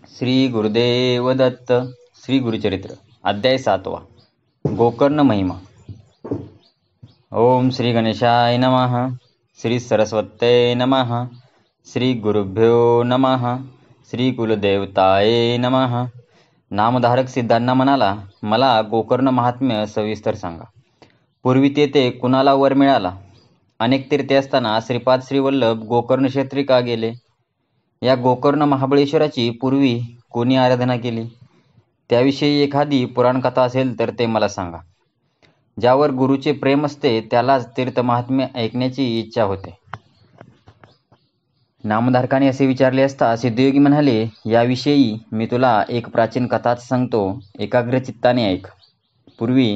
श्री गुरुदेव दत्त. श्री गुरुचरित्र अध्याय 7वा. गोकर्ण महिमा. ओम श्री गणेशाय नमः. श्री सरस्वते नमः. श्री गुरुभ्यो नमः. श्री कुलदेवताये नमः. नामधारक सिद्धांना म्हणाला, मला गोकर्ण महात्म्य सविस्तर सांगा. पूर्वी तेथे कुणाला वर मिळाला? अनेक तीर्थे असताना श्रीपाद श्रीवल्लभ गोकर्ण क्षेत्री का गेले? या गोकर्ण महाबळेश्वराची पूर्वी कोणी आराधना केली? त्याविषयी एखादी पुराणकथा असेल तर ते मला सांगा. ज्यावर गुरुचे प्रेम असते त्यालाच तीर्थ महात्म्य ऐकण्याची इच्छा होते. नामधारकाने असे विचारले असता सिद्धयोगी म्हणाले, याविषयी मी तुला एक प्राचीन कथाच सांगतो, एकाग्र चित्ताने ऐक. पूर्वी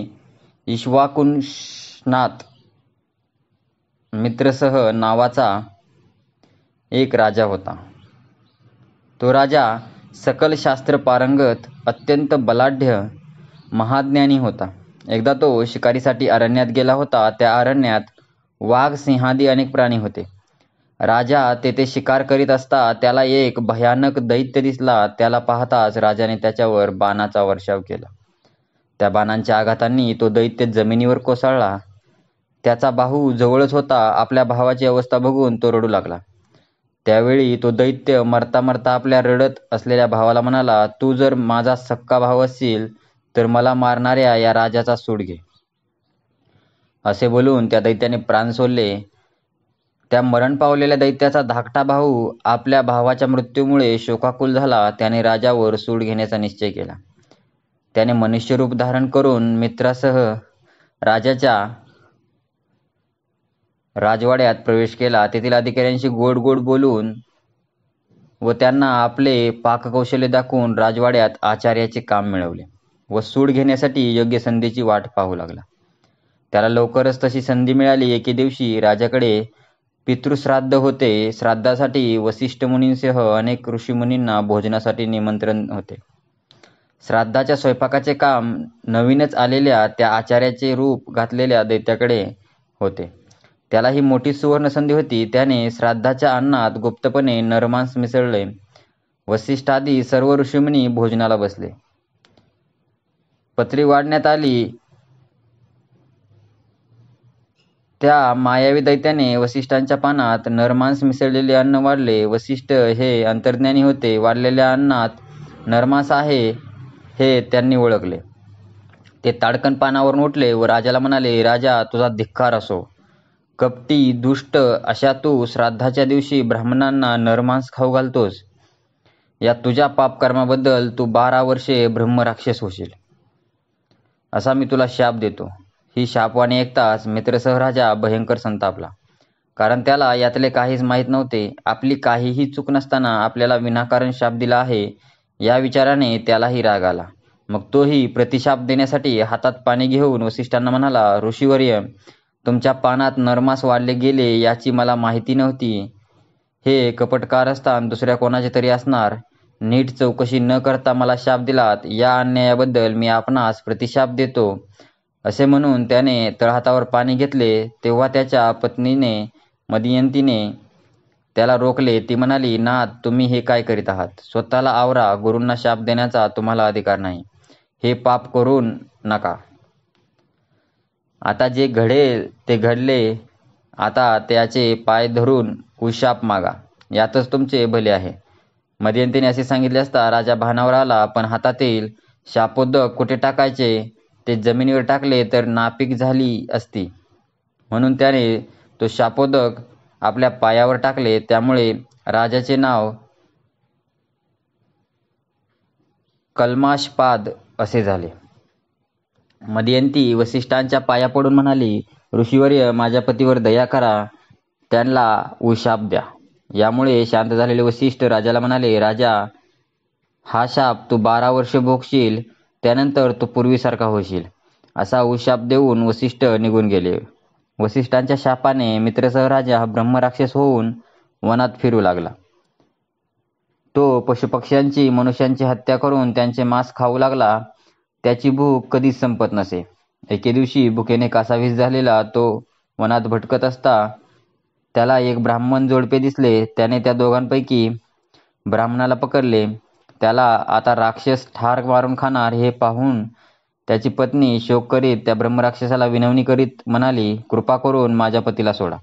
इक्ष्वाकुंशनात मित्रसह नावाचा एक राजा होता. तो राजा सकल शास्त्र पारंगत, अत्यंत बलाढ्य, महाज्ञानी होता. एकदा तो शिकारीसाठी अरण्यात गेला होता. त्या अरण्यात वाघ, सिंहादी अनेक प्राणी होते. राजा तेथे शिकार करीत असता त्याला एक भयानक दैत्य दिसला. त्याला पाहताच राजाने त्याच्यावर बाणाचा वर्षाव केला. त्या बाणांच्या आघातांनी तो दैत्य जमिनीवर कोसळला. त्याचा बाहू जवळच होता. आपल्या भावाची अवस्था बघून तो रडू लागला. त्यावेळी तो दैत्य मरता मरता आपल्या रडत असलेल्या भावाला म्हणाला, तू जर माझा सक्का भाव असशील तर मला मारणाऱ्या या राजाचा सूड घे. असे बोलून त्या दैत्याने प्राण सोडले. त्या मरण पावलेल्या दैत्याचा धाकटा भाऊ आपल्या भावाच्या मृत्यूमुळे शोकाकुल झाला. त्याने राजावर सूड घेण्याचा निश्चय केला. त्याने मनुष्यरूप धारण करून मित्रासह राजाच्या राजवाड्यात प्रवेश केला. तेथील अधिकाऱ्यांशी गोड गोड बोलून व त्यांना आपले पाककौशल्य दाखवून राजवाड्यात आचार्याचे काम मिळवले व सूड घेण्यासाठी योग्य संधीची वाट पाहू लागला. त्याला लवकरच तशी संधी मिळाली. एके दिवशी राजाकडे पितृश्राद्ध होते. श्राद्धासाठी वसिष्ठ मुनींसह अनेक ऋषीमुनींना भोजनासाठी निमंत्रण होते. श्राद्धाच्या स्वयंपाकाचे काम नवीनच आलेल्या त्या आचार्याचे रूप घातलेल्या दैत्याकडे होते. त्याला ही मोठी सुवर्ण संधी होती. त्याने श्राद्धाच्या अन्नात गुप्तपणे नरमांस मिसळले. वसिष्ठादी सर्व ऋषीमुनी भोजनाला बसले. पत्री वाढण्यात आली. त्या मायावी दैत्याने वसिष्ठांच्या पानात नरमांस मिसळलेले अन्न वाढले. वसिष्ठ हे अंतर्ज्ञानी होते. वाढलेल्या अन्नात नरमांस आहे हे त्यांनी ओळखले. ते ताडकन पानावरून उठले व राजाला म्हणाले, राजा, तुझा धिक्कार असो. कपटी, दुष्ट अशा तू श्राद्धाच्या दिवशी ब्राह्मणांना नरमांस खाऊ घालतोस. या तुझ्या पापकर्माबद्दल तू 12 वर्षे ब्रह्मराक्षस होशील, असा मी तुला शाप देतो. ही शापवाणी ऐकताच मित्रसह राजा भयंकर संतापला. कारण त्याला यातले काहीच माहीत नव्हते. आपली काहीही चूक नसताना आपल्याला विनाकारण शाप दिला आहे या विचाराने त्यालाही राग आला. मग तोही प्रतिशाप देण्यासाठी हातात पाणी घेऊन वसिष्ठांना म्हणाला, ऋषीवर्य, तुमच्या पानात नरमांस वाढले गेले याची मला माहिती नव्हती. हे कपटकारस्थान दुसऱ्या कोणाचे तरी असणार. नीट चौकशी न करता मला शाप दिलात. या अन्यायाबद्दल मी आपणास प्रतिशाप देतो. असे म्हणून त्याने तळहातावर पाणी घेतले. तेव्हा त्याच्या पत्नीने मदयंतीने त्याला रोखले. ती म्हणाली, नाथ, तुम्ही हे काय करीत आहात? स्वतःला आवरा. गुरूंना शाप देण्याचा तुम्हाला अधिकार नाही. हे पाप करू नका. आता जे घडेल ते घडले. आता त्याचे पाय धरून उशाप मागा. यातच तुमचे भले आहे. मदयंतीने असे सांगितले असता राजा भानावर आला. पण हातातील शापोदक कुठे टाकायचे ते जमिनीवर टाकले तर नापीक झाली असती. म्हणून त्याने तो शापोदक आपल्या पायावर टाकले. त्यामुळे राजाचे नाव कल्माशपाद असे झाले. मदयंती वसिष्ठांच्या पाया पडून म्हणाली, ऋषीवर्य, माझ्या पतीवर दया करा. त्यांना उशाप द्या. यामुळे शांत झालेले वसिष्ठ राजाला म्हणाले, राजा, हा शाप तू 12 वर्ष भोगशील. त्यानंतर तू पूर्वीसारखा होशील. असा उशाप देऊन वसिष्ठ निघून गेले. वसिष्ठांच्या शापाने मित्रसह राजा ब्रह्मराक्षस होऊन वनात फिरू लागला. तो पशुपक्ष्यांची, मनुष्यांची हत्या करून त्यांचे मांस खाऊ लागला. त्याची भूक कधीच संपत नसे. एके दिवशी भुकेने कासावीस झालेला तो वनात भटकत असता त्याला एक ब्राह्मण जोडपे दिसले. त्याने त्या दोघांपैकी ब्राह्मणाला पकडले. त्याला आता राक्षस ठार मारून खाणार हे पाहून त्याची पत्नी शोक करीत त्या ब्रह्मराक्षसाला विनवणी करीत म्हणाली, कृपा करून माझ्या पतीला सोडा.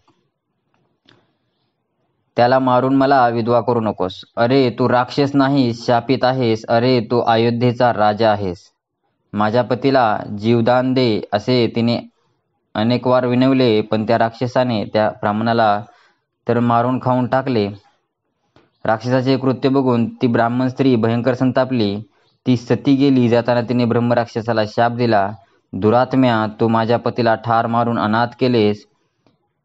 त्याला मारून मला विधवा करू नकोस. अरे तू राक्षस नाहीस, शापित आहेस. अरे तू अयोध्येचा राजा आहेस. माझ्या पतीला जीवदान दे असे तिने अनेक वार विनवले, पण त्या राक्षसाने त्या ब्राह्मणाला तर मारून खाऊन टाकले. राक्षसाचे कृत्य बघून ती ब्राह्मण स्त्री भयंकर संतापली. ती सती गेली. जाताना तिने ब्रह्मराक्षसाला शाप दिला, दुरात्म्या, तू माझ्या पतीला ठार मारून अनाथ केलेस.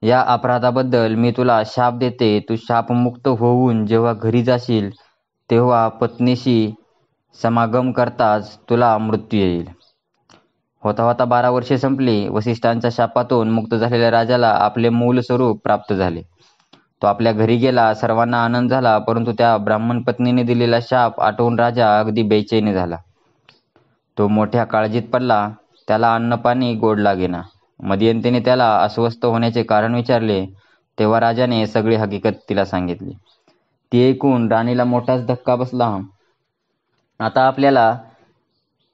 या अपराधाबद्दल मी तुला शाप देते. तू शापमुक्त होऊन जेव्हा घरी जाशील तेव्हा पत्नीशी समागम करताच तुला मृत्यू येईल. होता होता 12 वर्षे संपली. वसिष्ठांच्या शापातून मुक्त झालेल्या राजाला आपले मूल स्वरूप प्राप्त झाले. तो आपल्या घरी गेला. सर्वांना आनंद झाला, परंतु त्या ब्राह्मण पत्नीने दिलेला शाप आठवून राजा अगदी बेचैनी झाला. तो मोठ्या काळजीत पडला. त्याला अन्नपाणी गोड लागेना. मध्यंतरीने त्याला अस्वस्थ होण्याचे कारण विचारले, तेव्हा राजाने सगळी हकीकत तिला सांगितली. ती ऐकून राणीला मोठाच धक्का बसला. आता आपल्याला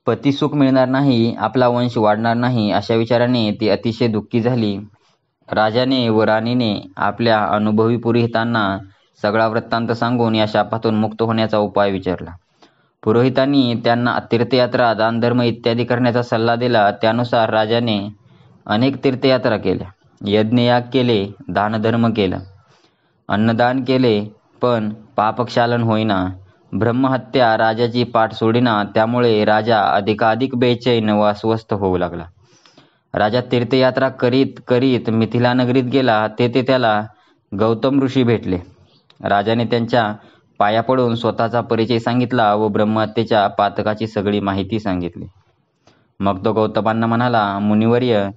पतिसुख मिळणार नाही, आपला वंश वाढणार नाही, अशा विचाराने ती अतिशय दुःखी झाली. राजाने व राणीने आपल्या अनुभवी पुरोहितांना सगळा वृत्तांत सांगून या शापातून मुक्त होण्याचा उपाय विचारला. पुरोहितांनी त्यांना तीर्थयात्रा, दानधर्म इत्यादी करण्याचा सल्ला दिला. त्यानुसार राजाने अनेक तीर्थयात्रा केल्या, यज्ञयाग केले, दानधर्म केला, अन्नदान केले, पण पापक्षालन होईना. ब्रह्महत्या राजाची पाठ सोडिना. त्यामुळे राजा अधिकाधिक बेचैन व अस्वस्थ होऊ लागला. राजा तीर्थयात्रा करीत करीत मिथिला नगरीत गेला. तेथे त्याला गौतम ऋषी भेटले. राजाने त्यांच्या पाया पडून स्वतःचा परिचय सांगितला व ब्रह्महत्येच्या पातकाची सगळी माहिती सांगितली. मग तो गौतमांना म्हणाला, मुनिवर्य,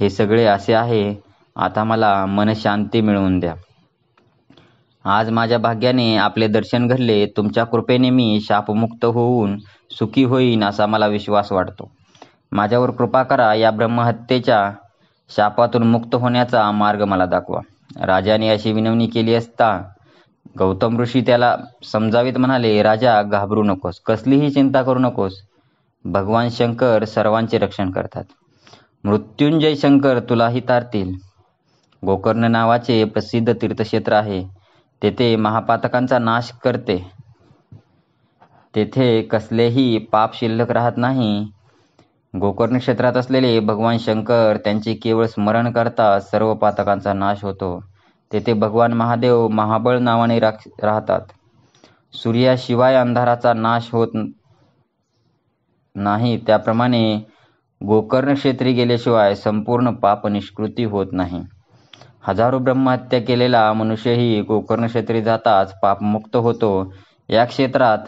हे सगळे असे आहे. आता मला मनशांती मिळवून द्या. आज माझ्या भाग्याने आपले दर्शन घडले. तुमच्या कृपेने मी शापमुक्त होऊन सुखी होईन असा मला विश्वास वाटतो. माझ्यावर कृपा करा. या ब्रह्महत्येच्या शापातून मुक्त होण्याचा मार्ग मला दाखवा. राजाने अशी विनवणी केली असता गौतम ऋषी त्याला समजावीत म्हणाले, राजा, घाबरू नकोस, कसलीही चिंता करू नकोस. भगवान शंकर सर्वांचे रक्षण करतात. मृत्युंजय शंकर तुलाही तारतील. गोकर्ण नावाचे प्रसिद्ध तीर्थक्षेत्र आहे. तेथे महापातकांचा नाश करते. तेथे कसलेही पाप शिल्लक राहत नाही. गोकर्ण क्षेत्रात असलेले भगवान शंकर त्यांचे केवळ स्मरण करता सर्व पातकांचा नाश होतो. तेथे भगवान महादेव महाबळ नावाने राहतात. सूर्याशिवाय अंधाराचा नाश होत नाही, त्याप्रमाणे गोकर्ण क्षेत्री गेल्याशिवाय संपूर्ण पाप निष्कृती होत नाही. हजारो ब्रह्महत्या केलेला मनुष्यही गोकर्ण क्षेत्री जाताच पापमुक्त होतो. या क्षेत्रात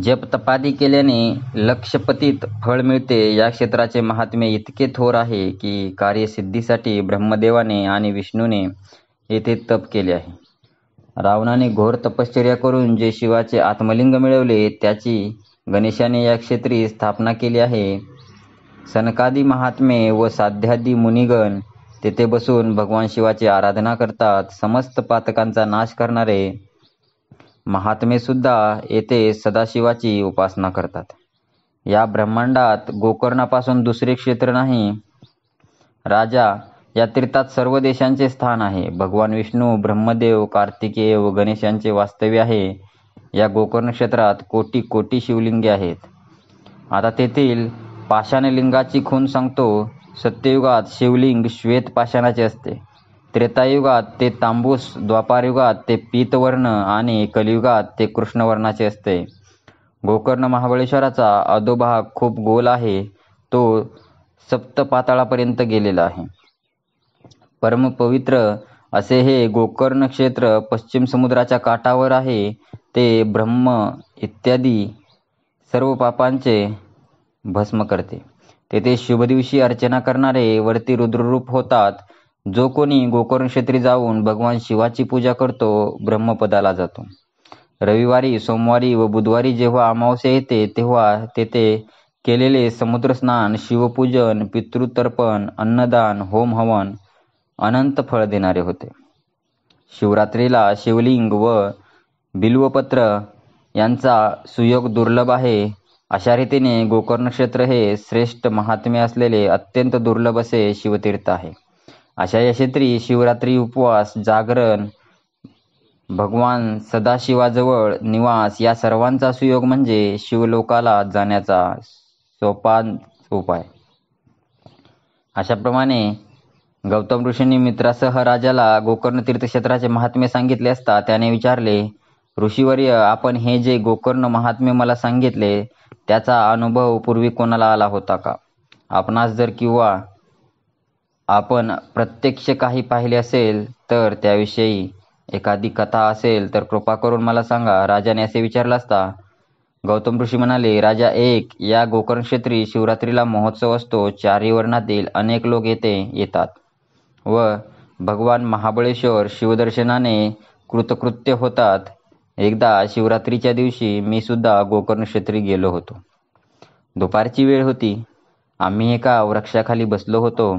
जप तपादी केल्याने लक्षपतीत फळ मिळते. या क्षेत्राचे महात्म्य इतके थोर आहे की कार्यसिद्धीसाठी ब्रह्मदेवाने आणि विष्णूने येथे तप केले आहे. रावणाने घोर तपश्चर्या करून जे शिवाचे आत्मलिंग मिळवले त्याची गणेशाने या क्षेत्री स्थापना केली आहे. सनकादी महात्मे व साध्यादी मुनिगण तेथे बसून भगवान शिवाची आराधना करतात. समस्त पातकांचा नाश करणारे महात्मे सुद्धा येथे सदाशिवाची उपासना करतात. या ब्रह्मांडात गोकर्णापासून दुसरे क्षेत्र नाही. राजा, या तीर्थात सर्व देशांचे स्थान आहे. भगवान विष्णू, ब्रह्मदेव, कार्तिकेय व गणेशांचे वास्तव्य आहे. या गोकर्ण क्षेत्रात कोटी कोटी शिवलिंगे आहेत. आता तेथील पाषाणलिंगाची खूण सांगतो. सत्ययुगात शिवलिंग श्वेत पाषाणाचे असते. त्रेतायुगात ते तांबूस, द्वापारयुगात ते पीतवर्ण आणि कलियुगात ते कृष्णवर्णाचे असते. गोकर्ण महाबळेश्वराचा अधोभाग खूप गोल आहे. तो सप्तपाताळापर्यंत गेलेला आहे. परमपवित्र असे हे गोकर्ण क्षेत्र पश्चिम समुद्राच्या काठावर आहे. ते ब्रह्म इत्यादी सर्व पापांचे भस्म करते. तेथे शुभ दिवशी अर्चना करणारे वरती रुद्ररूप होतात. जो कोणी गोकर्ण क्षेत्री जाऊन भगवान शिवाची पूजा करतो ब्रह्मपदाला जातो. रविवारी, सोमवारी व बुधवारी जेव्हा अमावास्या येते तेव्हा तेथे केलेले समुद्रस्नान, शिवपूजन, पितृतर्पण, अन्नदान, होम हवन अनंत फळ देणारे होते. शिवरात्रीला शिवलिंग व बिल्वपत्र यांचा सुयोग दुर्लभ आहे. अशा रीतीने गोकर्ण क्षेत्र हे श्रेष्ठ महात्म्य असलेले अत्यंत दुर्लभ असे शिवतीर्थ आहे. अशा या क्षेत्री शिवरात्री उपवास, जागरण, भगवान सदाशिवाजवळ निवास या सर्वांचा सुयोग म्हणजे शिवलोकाला जाण्याचा सोपान उपाय. अशाप्रमाणे गौतम ऋषींनी मित्रासह राजाला गोकर्ण तीर्थक्षेत्राचे महात्म्य सांगितले असता त्याने विचारले, ऋषीवर्य, आपण हे जे गोकर्ण महात्म्य मला सांगितले त्याचा अनुभव पूर्वी कोणाला आला होता का? आपणास जर किंवा आपण प्रत्यक्ष काही पाहिले असेल तर त्याविषयी एखादी कथा असेल तर कृपा करून मला सांगा. राजाने असे विचारले असता गौतम ऋषी म्हणाले, राजा, या गोकर्ण क्षेत्री शिवरात्रीला महोत्सव असतो. चारही वर्णातील अनेक लोक येथे येतात व भगवान महाबळेश्वर शिवदर्शनाने कृतकृत्य होतात. एकदा शिवरात्रीच्या दिवशी मी सुद्धा गोकर्ण क्षेत्री गेलो होतो. दुपारची वेळ होती. आम्ही एका वृक्षाखाली बसलो होतो.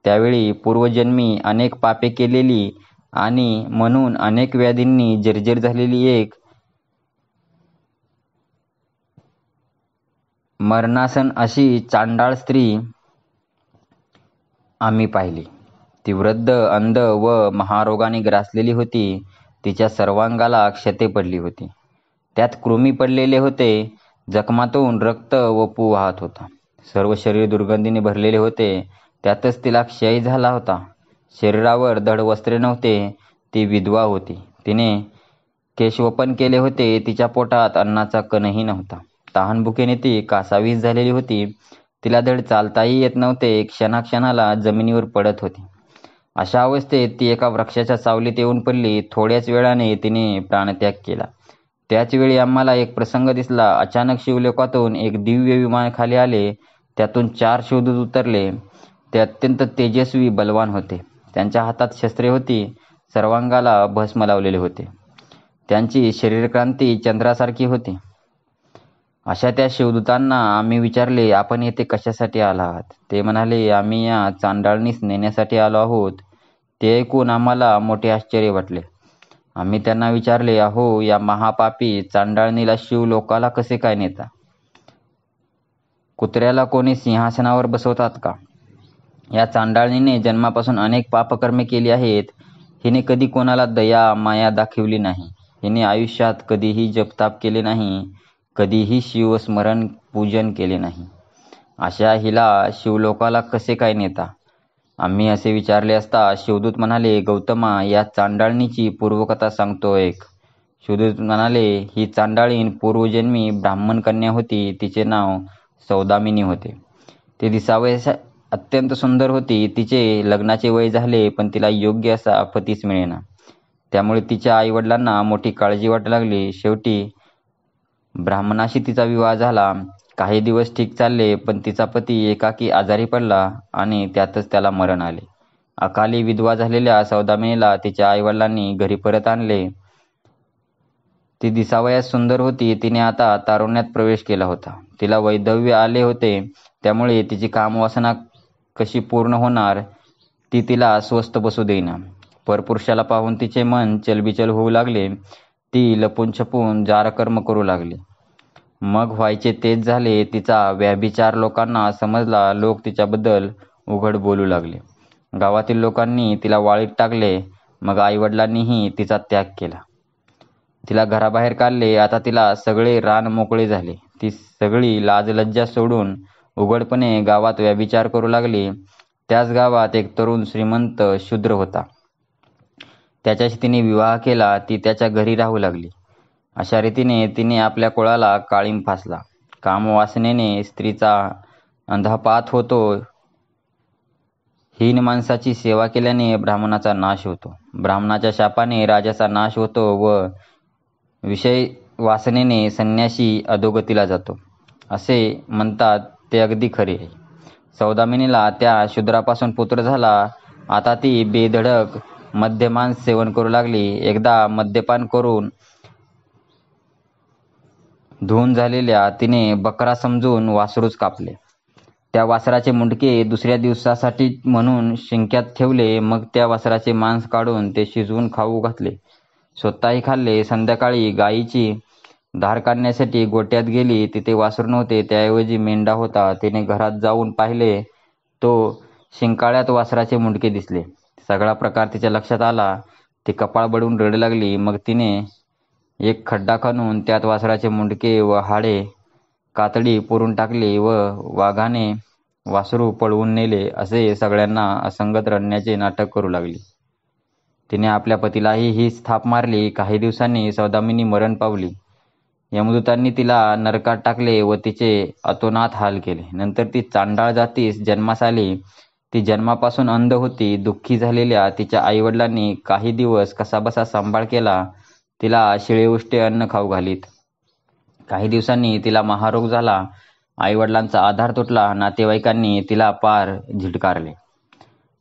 त्यावेळी पूर्वजन्मी अनेक पापे केलेली आणि म्हणून अनेक व्याधींनी जर्जर झालेली एक मरणासन अशी चांडाळ स्त्री आम्ही पाहिली. ती वृद्ध, अंध व महारोगाने ग्रासलेली होती. तिच्या सर्वांगाला क्षते पडली होती. त्यात कृमी पडलेले होते. जखमातून रक्त व पू वाहत होता. सर्व शरीर दुर्गंधीने भरलेले होते. त्यातच तिला क्षय झाला होता. शरीरावर धड वस्त्रे नव्हते. ती विधवा होती. तिने केशवपन केले होते. तिच्या पोटात अन्नाचा कणही नव्हता. तहानभुकेने ती कासावीस झालेली होती. तिला धड चालताही येत नव्हते. क्षणाक्षणाला जमिनीवर पडत होती. अशा अवस्थेत ती एका वृक्षाच्या सावलीत येऊन पडली. थोड्याच वेळाने तिने प्राणत्याग केला. त्याच वेळी आम्हाला एक प्रसंग दिसला. अचानक शिवलोकातून एक दिव्य विमान खाली आले. त्यातून 4 शिवदूत उतरले. ते अत्यंत तेजस्वी बलवान होते. त्यांच्या हातात शस्त्रे होती. सर्वांगाला भस्म लावलेले होते. त्यांची शरीरक्रांती चंद्रासारखी होती. अशा त्या शिवदूतांना आम्ही विचारले, आपण येथे कशासाठी आलात? ते म्हणाले, आम्ही या चांडाळणीस नेण्यासाठी आलो आहोत. ते ऐकून आम्हाला मोठे आश्चर्य वाटले. आम्ही त्यांना विचारले, अहो, या महापापी चांडाळणीला शिवलोकाला कसे काय नेता? कुत्र्याला कोणी सिंहासनावर बसवतात का? या चांडाळणीने जन्मापासून अनेक पापकर्मे केली आहेत. हिने कधी कोणाला दया माया दाखविली नाही. हिने आयुष्यात कधीही जपताप केले नाही. कधीही शिवस्मरण पूजन केले नाही. अशा हिला शिवलोकाला कसे काय नेता? आम्ही असे विचारले असता शिवदूत म्हणाले, गौतमा, या चांडाळणीची पूर्वकथा सांगतो ऐक. शिवदूत म्हणाले, ही चांडाळीन पूर्वजन्मी ब्राह्मण कन्या होती. तिचे नाव सौदामिनी होते. ती दिसावयास अत्यंत सुंदर होती. तिचे लग्नाचे वय झाले पण तिला योग्य असा पतीच मिळेना. त्यामुळे तिच्या आईवडिलांना मोठी काळजी वाटू लागली. शेवटी ब्राह्मणाशी तिचा विवाह झाला. काही दिवस ठीक चालले पण तिचा पती एकाकी आजारी पडला आणि त्यातच त्याला मरण आले. अकाली विधवा झालेल्या सौदामिनीला तिच्या आईवडिलांनी घरी परत आणले. ती दिसावयास सुंदर होती. तिने आता तारुण्यात प्रवेश केला होता. तिला वैधव्य आले होते. त्यामुळे तिची कामवासना कशी पूर्ण होणार ती तिला स्वस्थ बसू देईना. परपुरुषाला पाहून तिचे मन चलबिचल होऊ लागले. ती लपून छपून जारकर्म करू लागली. मग व्हायचे तेच झाले. तिचा व्यभिचार लोकांना समजला. लोक तिच्याबद्दल उघड बोलू लागले. गावातील लोकांनी तिला वाळीत टाकले. मग आईवडिलांनीही तिचा त्याग केला. तिला घराबाहेर काढले. आता तिला सगळे रान मोकळे झाले. ती सगळी लाजलज्जा सोडून उघडपणे गावात व्यभिचार करू लागली. त्याच गावात एक तरुण श्रीमंत शूद्र होता. त्याच्याशी तिने विवाह केला. ती त्याच्या घरी राहू लागली. अशा रीतीने तिने आपल्या कुळाला काळीम फासला. कामवासनेने स्त्रीचा अंधपात होतो. हीन माणसाची सेवा केल्याने ब्राह्मणाचा नाश होतो. ब्राह्मणाच्या शापाने राजाचा नाश होतो व विषय वासनेने संन्यासी अधोगतीला जातो. असे म्हणतात ते अगदी खरे आहे. सौदामिनीला त्या शूद्रापासून पुत्र झाला. आता ती बेधडक मद्यमांस सेवन करू लागली. एकदा मद्यपान करून धुवून झालेल्या तिने बकरा समजून वासरूच कापले. त्या वासराचे मुंडके दुसऱ्या दिवसासाठी म्हणून शिंक्यात ठेवले. मग त्या वासराचे मांस काढून ते शिजवून खाऊ घातले. स्वतःही खाल्ले. संध्याकाळी गायीची धार काढण्यासाठी गोठ्यात गेली. तिथे वासरू नव्हते, त्याऐवजी मेंढा होता. तिने घरात जाऊन पाहिले तो शिंकाळ्यात वासराचे मुंडके दिसले. सगळा प्रकार तिच्या लक्षात आला. ती कपाळ बडवून रडू लागली. मग तिने एक खड्डा खणून त्यात वासराचे मुंडके व हाडे कातडी पुरून टाकली व वाघाने वासरू पळवून नेले असे सगळ्यांना असंगत रडण्याचे नाटक करू लागली. तिने आपल्या पतीलाही हीच थाप मारली. काही दिवसांनी सौदामिनी मरण पावली. यमदूतांनी तिला नरकात टाकले व तिचे अतोनात हाल केले. नंतर ती चांडाळ जातीस जन्मास आली. ती जन्मापासून अंध होती. दुःखी झालेल्या तिच्या आईवडिलांनी काही दिवस कसाबसा सांभाळ केला. तिला शिळे उष्टे अन्न खाऊ घालीत. काही दिवसांनी तिला महारोग झाला. आईवडिलांचा आधार तुटला. नातेवाईकांनी तिला पार झिडकारले.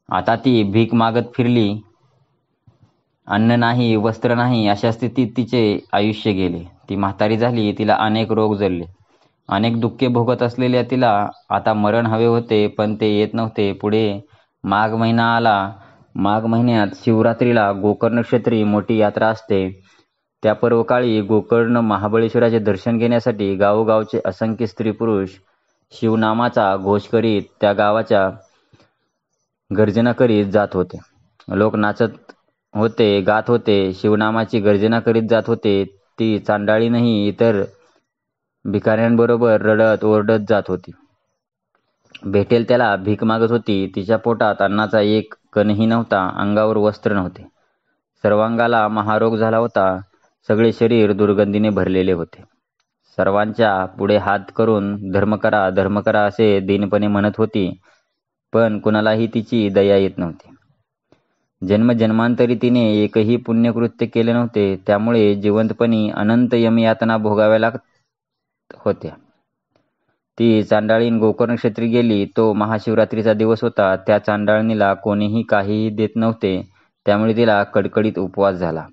आता ती भीक मागत फिरली. अन्न नाही, वस्त्र नाही, अशा स्थितीत तिचे आयुष्य गेले. ती म्हातारी झाली. तिला अनेक रोग जडले. अनेक दुःखे भोगत असलेल्या तिला आता मरण हवे होते, पण ते येत नव्हते. पुढे माघ महिना आला. माघ महिन्यात शिवरात्रीला गोकर्ण क्षेत्री मोठी यात्रा असते. त्या पर्वकाळी गोकर्ण महाबळेश्वराचे दर्शन घेण्यासाठी गावोगावचे असंख्य स्त्री पुरुष शिवनामाचा घोष करीत त्या गावाच्या गर्जना करीत जात होते. लोक नाचत होते, गात होते, शिवनामाची गर्जना करीत जात होते. ती चांडाळीनही इतर भिकाऱ्यांबरोबर रडत ओरडत जात होती. भेटेल त्याला भीक मागत होती. तिच्या पोटात अन्नाचा एक कणही नव्हता. अंगावर वस्त्र नव्हते. सर्वांगाला महारोग झाला होता. सगळे शरीर दुर्गंधीने भरलेले होते. सर्वांच्या पुढे हात करून धर्म करा, धर्म करा असे दीनपणे म्हणत होती, पण कुणालाही तिची दया येत नव्हती. जन्मजन्मांतरी तिने एकही पुण्यकृत्य केले नव्हते. त्यामुळे जिवंतपणी अनंत यमयातना भोगाव्या लागत होत्या. ती चांडाळीन गोकर्ण क्षेत्री गेली. तो महाशिवरात्रीचा दिवस होता. त्या चांडाळणीला कोणीही काहीही देत नव्हते. त्यामुळे तिला कडकडीत उपवास झाला.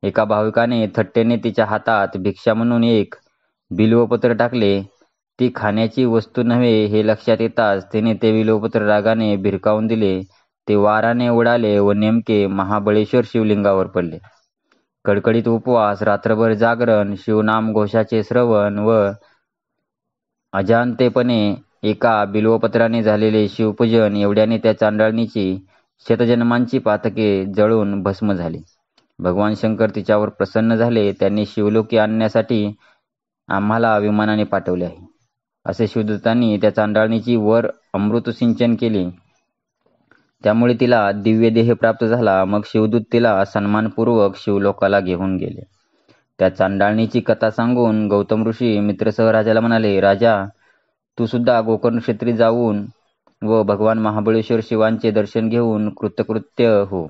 एका भाविकाने थट्टेने तिच्या हातात भिक्षा म्हणून एक बिल्वपत्र टाकले. ती खाण्याची वस्तू नव्हे हे लक्षात येताच तिने ते बिल्वपत्र रागाने भिरकावून दिले. ते वाराने उडाले व नेमके महाबळेश्वर शिवलिंगावर पडले. कडकडीत उपवास, रात्रभर जागरण, शिवनाम घोषाचे श्रवण व अजाणतेपणे एका बिल्वपत्राने झालेले शिवपूजन एवढ्याने त्या चांडाळणीची शतजन्मांची पातके जळून भस्म झाली. भगवान शंकर तिच्यावर प्रसन्न झाले. त्यांनी शिवलोकी आणण्यासाठी आम्हाला विमानाने पाठवले आहे. असे शिवदूतांनी त्या चांडाळणीची वर अमृत सिंचन केले. त्यामुळे तिला दिव्य देह प्राप्त झाला. मग शिवदूत तिला सन्मानपूर्वक शिवलोकाला घेऊन गेले. त्या चांडाळणीची कथा सांगून गौतम ऋषी मित्रसह राजाला म्हणाले, राजा, तू सुद्धा गोकर्ण क्षेत्री जाऊन व भगवान महाबळेश्वर शिवांचे दर्शन घेऊन कृतकृत्य हो.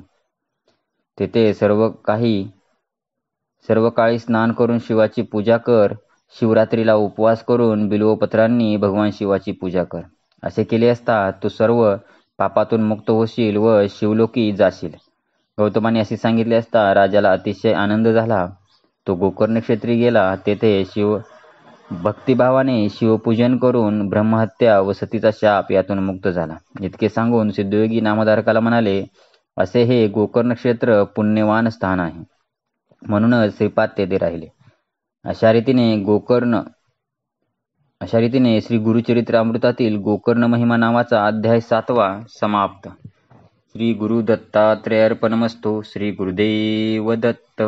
तेथे सर्व काळी स्नान करून शिवाची पूजा कर. शिवरात्रीला उपवास करून बिल्वपत्रांनी भगवान शिवाची पूजा कर. असे केले असता तू सर्व पापातून मुक्त होशील व शिवलोकी जाशील. गौतमाने असे सांगितले असता राजाला अतिशय आनंद झाला. तो गोकर्ण क्षेत्री गेला. तेथे भक्तिभावाने शिवपूजन करून ब्रह्महत्या व सतीचा शाप यातून मुक्त झाला. इतके सांगून सिद्धयोगी नामधारकाला म्हणाले, असे हे गोकर्ण क्षेत्र पुण्यवान स्थान आहे. म्हणूनच श्रीपाद तेथे राहिले. अशा रीतीने श्री गुरुचरित्रामृतातील गोकर्ण महिमा नावाचा अध्याय 7वा समाप्त. श्री गुरु दत्तात्रेयार्पणमस्तु. श्री गुरुदेव दत्त.